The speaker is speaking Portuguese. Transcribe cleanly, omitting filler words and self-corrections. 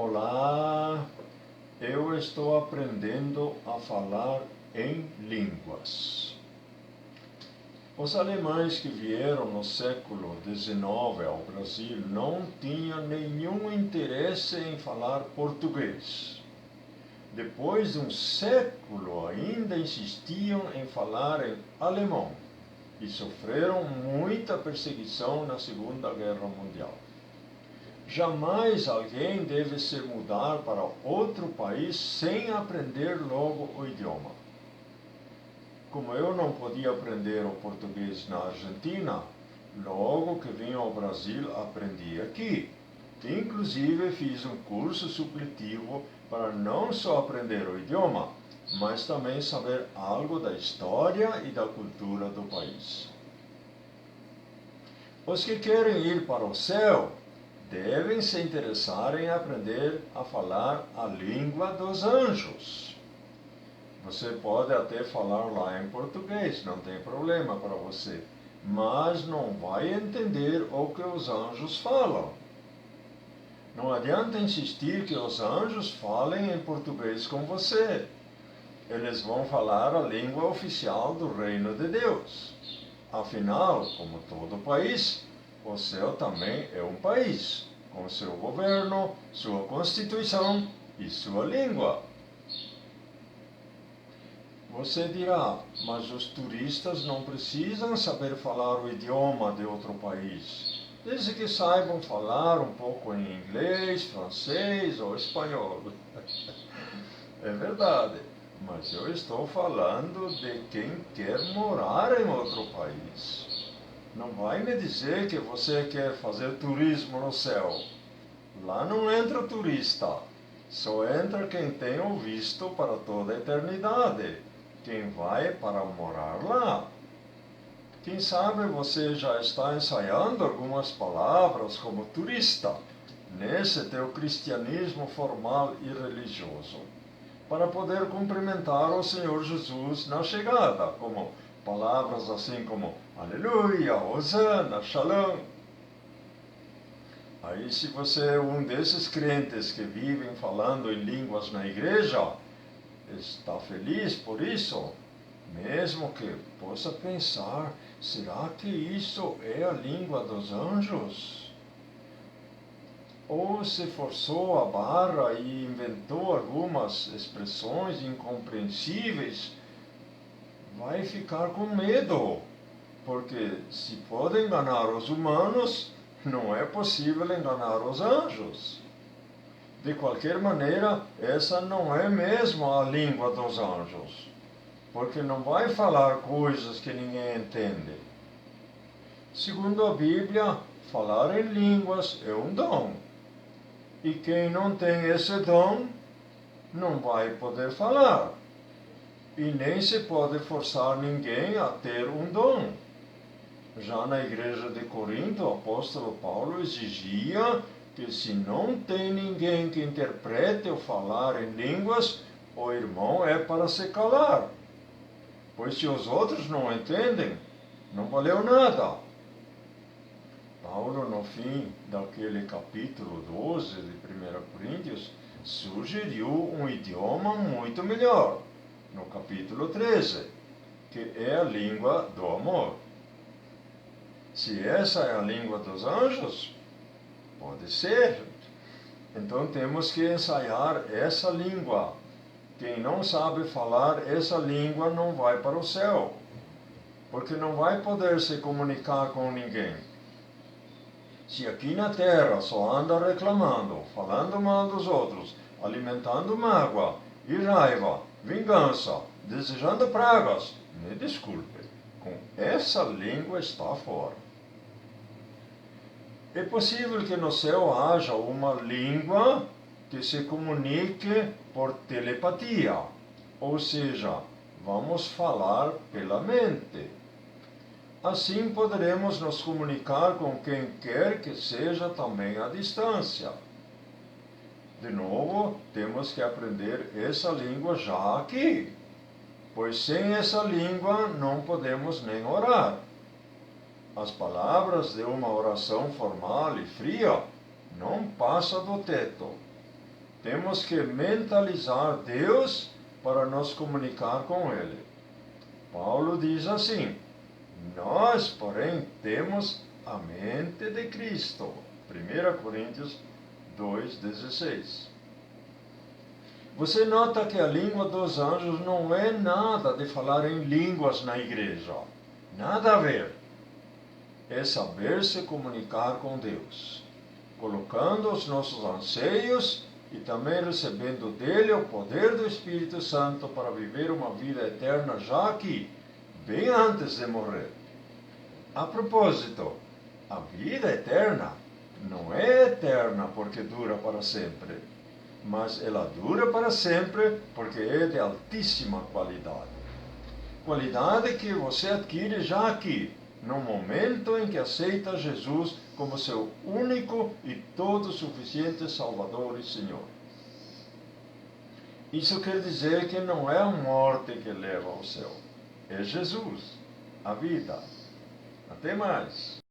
Olá, eu estou aprendendo a falar em línguas. Os alemães que vieram no século XIX ao Brasil não tinham nenhum interesse em falar português. Depois de um século, ainda insistiam em falar em alemão e sofreram muita perseguição na Segunda Guerra Mundial. Jamais alguém deve se mudar para outro país sem aprender logo o idioma. Como eu não podia aprender o português na Argentina, logo que vim ao Brasil aprendi aqui. Inclusive fiz um curso supletivo para não só aprender o idioma, mas também saber algo da história e da cultura do país. Os que querem ir para o céu devem se interessar em aprender a falar a língua dos anjos. Você pode até falar lá em português, não tem problema para você, mas não vai entender o que os anjos falam. Não adianta insistir que os anjos falem em português com você. Eles vão falar a língua oficial do reino de Deus. Afinal, como todo país, o céu também é um país, com seu governo, sua constituição e sua língua. Você dirá, mas os turistas não precisam saber falar o idioma de outro país, desde que saibam falar um pouco em inglês, francês ou espanhol. É verdade, mas eu estou falando de quem quer morar em outro país. Não vai me dizer que você quer fazer turismo no céu. Lá não entra turista, só entra quem tem o visto para toda a eternidade, quem vai para morar lá. Quem sabe você já está ensaiando algumas palavras como turista, nesse teu cristianismo formal e religioso, para poder cumprimentar o Senhor Jesus na chegada, como palavras assim como Aleluia, Hosana, Shalom. Aí, se você é um desses crentes que vivem falando em línguas na igreja, está feliz por isso? Mesmo que possa pensar, será que isso é a língua dos anjos? Ou se forçou a barra e inventou algumas expressões incompreensíveis, vai ficar com medo, porque se pode enganar os humanos, não é possível enganar os anjos. De qualquer maneira, essa não é mesmo a língua dos anjos, porque não vai falar coisas que ninguém entende. Segundo a Bíblia, falar em línguas é um dom, e quem não tem esse dom não vai poder falar, e nem se pode forçar ninguém a ter um dom. Já na igreja de Corinto, o apóstolo Paulo exigia que se não tem ninguém que interprete ou falar em línguas, o irmão é para se calar. Pois se os outros não entendem, não valeu nada. Paulo, no fim daquele capítulo 12 de 1 Coríntios, sugeriu um idioma muito melhor, no capítulo 13, que é a língua do amor. Se essa é a língua dos anjos, pode ser. Então temos que ensaiar essa língua. Quem não sabe falar essa língua não vai para o céu, porque não vai poder se comunicar com ninguém. Se aqui na terra só anda reclamando, falando mal dos outros, alimentando mágoa e raiva, vingança, desejando pragas, me desculpe, com essa língua está fora. É possível que no céu haja uma língua que se comunique por telepatia, ou seja, vamos falar pela mente. Assim poderemos nos comunicar com quem quer que seja também à distância. De novo, temos que aprender essa língua já aqui, pois sem essa língua não podemos nem orar. As palavras de uma oração formal e fria não passam do teto. Temos que mentalizar Deus para nos comunicar com Ele. Paulo diz assim: nós, porém, temos a mente de Cristo. 1 Coríntios 2,16. Você nota que a língua dos anjos não é nada de falar em línguas na igreja. Nada a ver. É saber se comunicar com Deus, colocando os nossos anseios e também recebendo dele o poder do Espírito Santo para viver uma vida eterna já aqui, bem antes de morrer. A propósito, a vida eterna não é eterna porque dura para sempre, mas ela dura para sempre porque é de altíssima qualidade. Qualidade que você adquire já aqui, no momento em que aceita Jesus como seu único e todo suficiente Salvador e Senhor. Isso quer dizer que não é a morte que leva ao céu, é Jesus, a vida. Até mais.